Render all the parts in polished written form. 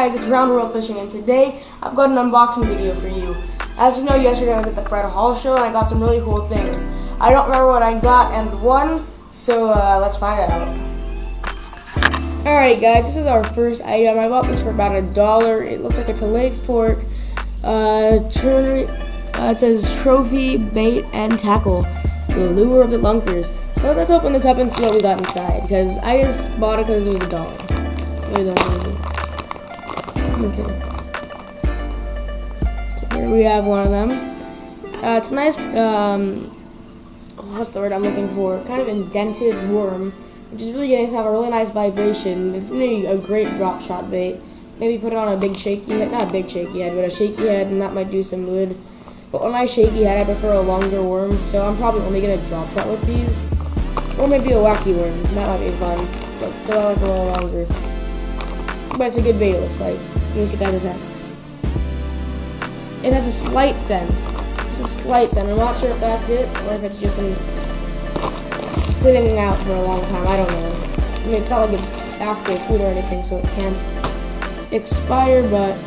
guys, it's Round World Fishing, and today I've got an unboxing video for you. As you know, yesterday I was at the Fred Hall show and I got some really cool things. I don't remember what I got and won, so let's find out. Alright guys, this is our first item. I bought this for about $1. It looks like it's a Lake Fork. It says Trophy Bait and Tackle, the lure of the lunkers. So let's open this up and see what we got inside, because I just bought it because it was $1. Okay. So here we have one of them. It's a nice, what's the word I'm looking for? Kind of indented worm, which is really nice to have a really nice vibration. It's maybe a great drop shot bait. Maybe put it on a big shaky head, not a big shaky head, but a shaky head, and that might do some good. But on my shaky head, I prefer a longer worm, so I'm probably only gonna drop shot with these. Or maybe a wacky worm, that might be fun, but still I like a little longer. But it's a good bait, it looks like. Let me see if I have a scent. It has a slight scent. Just a slight scent. I'm not sure if that's it, or if it's just sitting out for a long time. I don't know. I mean, it's not like it's after food or anything, so it can't expire, but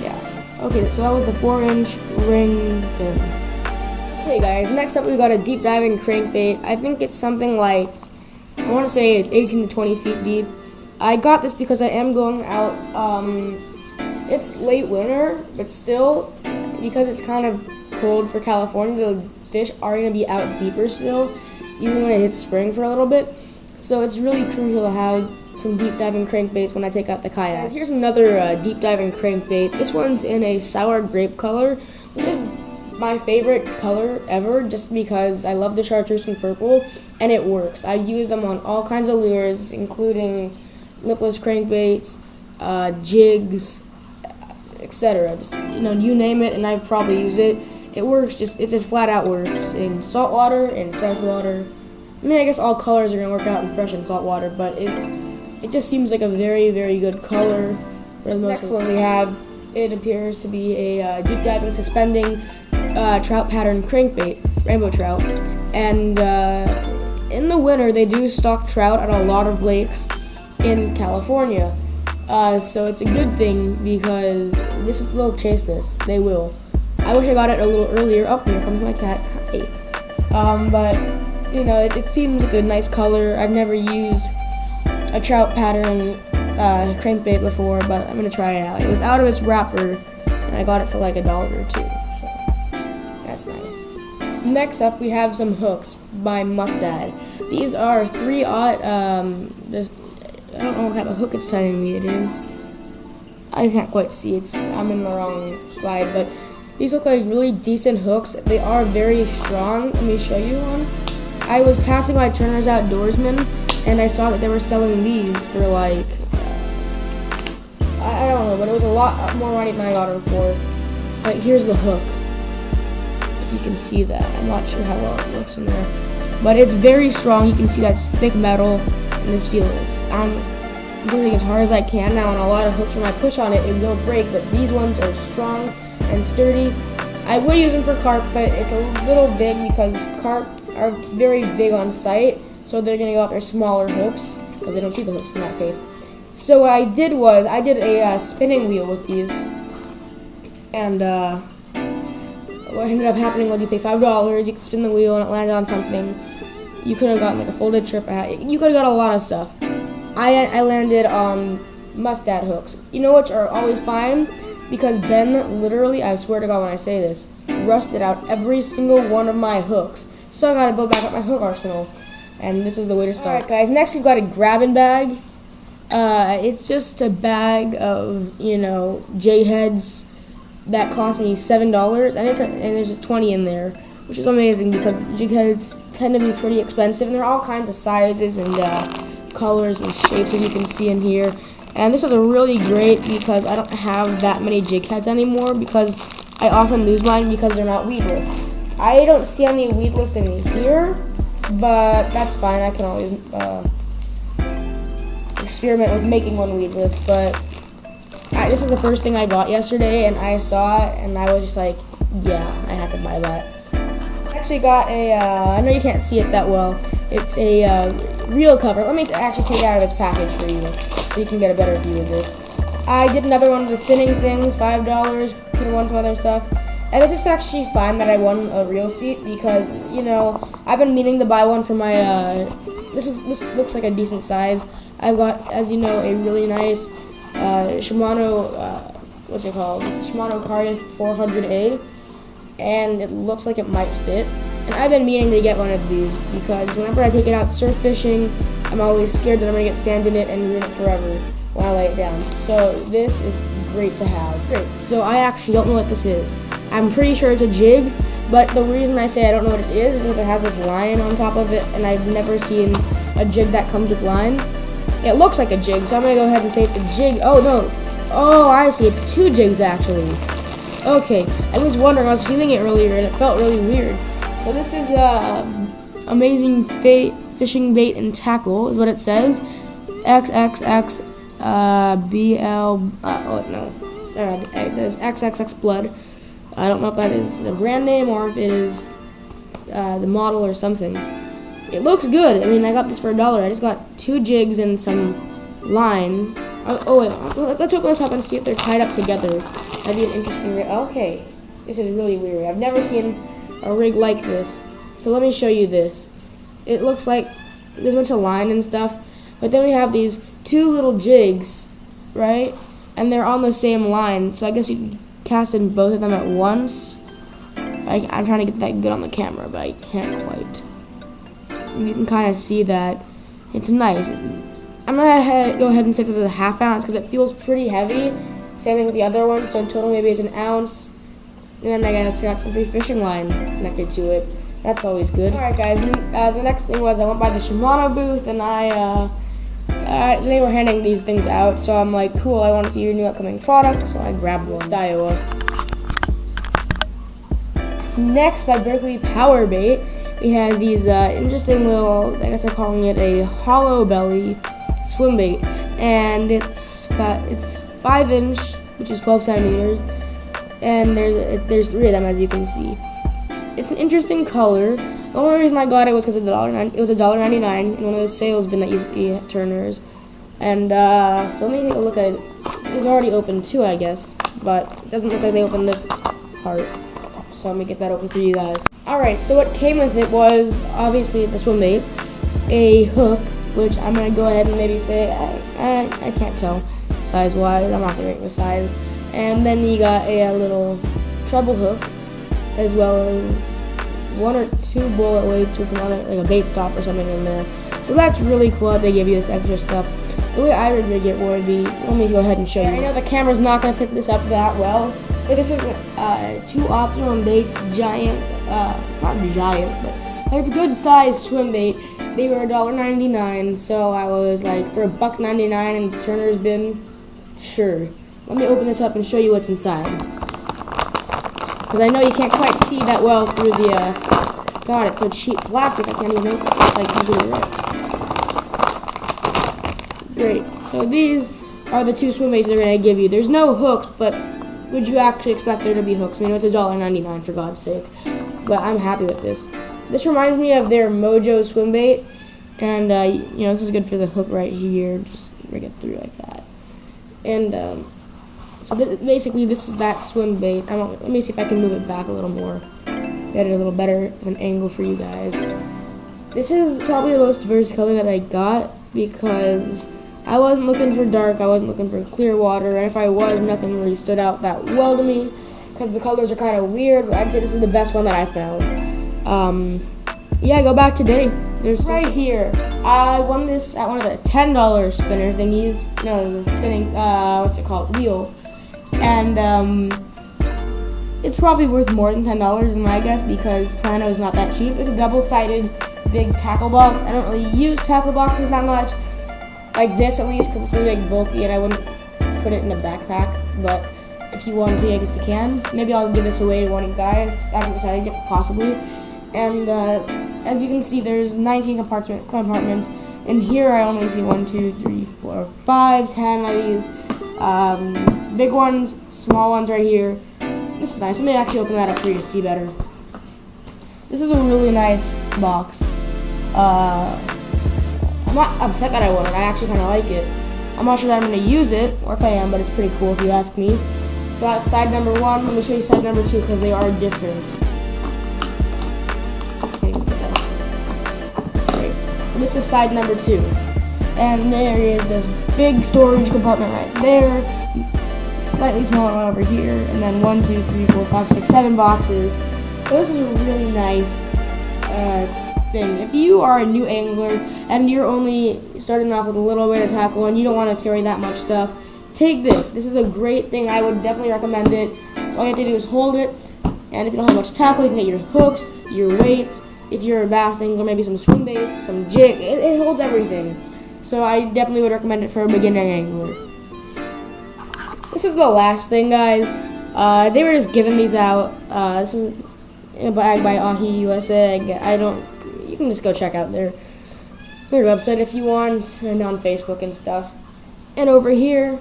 yeah. Okay, so that was the 4-inch ring fin. Okay guys, next up we got a deep diving crankbait. I think it's something like, I want to say it's 18 to 20 feet deep. I got this because I am going out, it's late winter, but still, because it's kind of cold for California, the fish are going to be out deeper still, even when it hits spring for a little bit. So it's really crucial to have some deep diving crankbaits when I take out the kayak. Here's another deep diving crankbait. This one's in a sour grape color, which is my favorite color ever, just because I love the chartreuse and purple, and it works. I've used them on all kinds of lures, including lipless crankbaits, jigs, etc. Just, you know, you name it, and I've probably used it. It works. It just flat out works in salt water and fresh water. I mean, I guess all colors are gonna work out in fresh and salt water, but it just seems like a very, very good color. For the next one we have, it appears to be a deep diving suspending trout pattern crankbait, rainbow trout, and in the winter they do stock trout at a lot of lakes in California, so it's a good thing because they'll chase this. They will. I wish I got it a little earlier. Oh, here comes my cat. Hey. But you know, it seems like a nice color. I've never used a trout pattern crankbait before, but I'm gonna try it out. It was out of its wrapper, and I got it for like $1 or $2. So that's nice. Next up, we have some hooks by Mustad. These are 3/0. I don't know what type of hook it's telling me it is. I can't quite see. I'm in the wrong slide, but these look like really decent hooks. They are very strong. Let me show you one. I was passing by Turner's Outdoorsman, and I saw that they were selling these for like, I don't know, but it was a lot more money than I got them for. But here's the hook. If you can see that. I'm not sure how well it looks in there. But it's very strong. You can see that's thick metal, and it's feelers. I'm doing as hard as I can now, and a lot of hooks, when I push on it, it will break, but these ones are strong and sturdy. I would use them for carp, but it's a little big because carp are very big on sight, so they're going to go out their smaller hooks, because they don't see the hooks in that case. So what I did was, I did a spinning wheel with these, and what ended up happening was you pay $5, you can spin the wheel, and it lands on something. You could have gotten like a folded trip hat. You could have got a lot of stuff. I landed on Mustad hooks. You know which are always fine? Because Ben literally, I swear to God when I say this, rusted out every single one of my hooks. So I gotta build back up my hook arsenal. And this is the way to start. Alright guys, next we've got a grabbing bag. It's just a bag of, you know, jig heads that cost me $7, and there's just 20 in there, which is amazing because jig heads tend to be pretty expensive, and they're all kinds of sizes and colors and shapes, as you can see in here. And this was a really great because I don't have that many jig heads anymore, because I often lose mine because they're not weedless. I don't see any weedless in here, but that's fine. I can always experiment with making one weedless. But this is the first thing I bought yesterday, and I saw it, and I was just like, yeah, I have to buy that. Next we got I know you can't see it that well. It's a reel cover. Let me actually take it out of its package for you, so you can get a better view of this. I did another one of the spinning things, $5, could have won some other stuff. And it's just actually fine that I won a real seat because, you know, I've been meaning to buy one for my, this looks like a decent size. I've got, as you know, a really nice Shimano, what's it called? It's a Shimano Cardiff 400A, and it looks like it might fit. And I've been meaning to get one of these because whenever I take it out surf fishing, I'm always scared that I'm going to get sand in it and ruin it forever when I lay it down. So this is great to have. Great. So I actually don't know what this is. I'm pretty sure it's a jig, but the reason I say I don't know what it is because it has this line on top of it, and I've never seen a jig that comes with line. It looks like a jig, so I'm going to go ahead and say it's a jig. Oh, no. Oh, I see. It's two jigs, actually. Okay. I was wondering. I was feeling it earlier, and it felt really weird. So this is Amazing Fishing Bait and Tackle, is what it says. XXX BL. Oh, no. It says XXX Blood. I don't know if that is the brand name or if it is the model or something. It looks good. I mean, I got this for $1. I just got two jigs and some line. Oh wait, let's open this up and see if they're tied up together. That'd be an interesting rig. Okay, this is really weird. I've never seen a rig like this. So let me show you this. It looks like there's a bunch of line and stuff, but then we have these two little jigs, right? And they're on the same line, so I guess you can cast in both of them at once. I'm trying to get that good on the camera, but I can't quite. You can kind of see that it's nice. I'm gonna go ahead and say this is a ½ ounce because it feels pretty heavy. Same thing with the other one, so in total maybe it's 1 ounce. And then I guess got some free fishing line connected to it. That's always good. Alright guys, the next thing was I went by the Shimano booth and they were handing these things out, so I'm like, cool, I want to see your new upcoming product, so I grabbed one. Daiwa. Next, by Berkley Power Bait, we had these interesting little, I guess they're calling it a hollow belly swim bait, and it's 5-inch, which is 12 centimeters, and there's 3 of them, as you can see. It's an interesting color. The only reason I got it was because it was $1.99 in one of the sales bin that used to be at Turner's. And so let me take a look at it. It's already open too, I guess, but it doesn't look like they opened this part. So let me get that open for you guys. Alright, so what came with it was obviously the swim baits, a hook, which I'm gonna go ahead and maybe say I can't tell size-wise. I'm not gonna rate the size. And then you got a little treble hook, as well as 1 or 2 bullet weights with another, like a bait stop or something in there. So that's really cool that they give you this extra stuff. The way I would rig it would be, let me go ahead and show you. I know the camera's not going to pick this up that well, but this is 2 Optimum Baits giant, not giant, but a good size swim bait. They were $1.99, so I was like, for $1.99 in Turner's bin, sure. Let me open this up and show you what's inside. Because I know you can't quite see that well through the, God, it's so cheap plastic, I can't even open it. It's like completely right. Great. So these are the 2 swim baits they're going to give you. There's no hooks, but would you actually expect there to be hooks? I mean, it's $1.99 for God's sake. But I'm happy with this. This reminds me of their Mojo swim bait. And, you know, this is good for the hook right here. Just rig it through like that. And, so basically, this is that swim bait. Let me see if I can move it back a little more. Get it a little better of an angle for you guys. This is probably the most diverse color that I got because I wasn't looking for dark, I wasn't looking for clear water, and if I was, nothing really stood out that well to me because the colors are kind of weird, but I'd say this is the best one that I found. Yeah, go back today. There's right here. I won this at one of the $10 spinner thingies. No, the spinning, what's it called? Wheel. And it's probably worth more than $10 is my guess because Plano is not that cheap. It's a double-sided big tackle box. I don't really use tackle boxes that much, like this at least, because it's so big, bulky, and I wouldn't put it in a backpack. But if you want to, I guess you can. Maybe I'll give this away to one of you guys. I haven't decided yet, possibly. And as you can see, there's 19 compartments. And here I only see 1, 2, 3, 4, 5, 10 of these. Big ones, small ones right here. This is nice. Let me actually open that up for you to see better. This is a really nice box. I'm not upset that I won it. I actually kind of like it. I'm not sure that I'm going to use it, or if I am, but it's pretty cool if you ask me. So that's side number 1. Let me show you side number 2 because they are different. Okay, this is side number 2. And there is this big storage compartment right there. Slightly smaller one over here. And then 1, 2, 3, 4, 5, 6, 7 boxes. So this is a really nice thing. If you are a new angler and you're only starting off with a little bit of tackle and you don't want to carry that much stuff, take this. This is a great thing. I would definitely recommend it. So all you have to do is hold it, and if you don't have much tackle, you can get your hooks, your weights. If you're a bass angler, maybe some swim baits, some jig. It holds everything. So I definitely would recommend it for a beginner angler. This is the last thing, guys. They were just giving these out. This is a bag by Ahi USA. You can just go check out their website if you want, and on Facebook and stuff. And over here,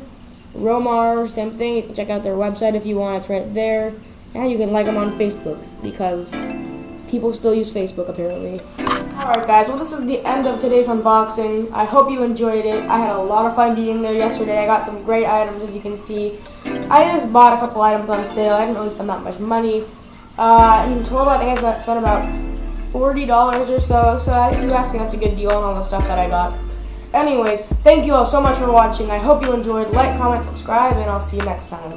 Romar, same thing. You can check out their website if you want. It's right there. And you can like them on Facebook because people still use Facebook apparently. Alright guys, well this is the end of today's unboxing. I hope you enjoyed it. I had a lot of fun being there yesterday. I got some great items, as you can see. I just bought a couple items on sale. I didn't really spend that much money. In total, I think I spent about $40 or so. So if you ask me, that's a good deal on all the stuff that I got. Anyways, thank you all so much for watching. I hope you enjoyed. Like, comment, subscribe, and I'll see you next time.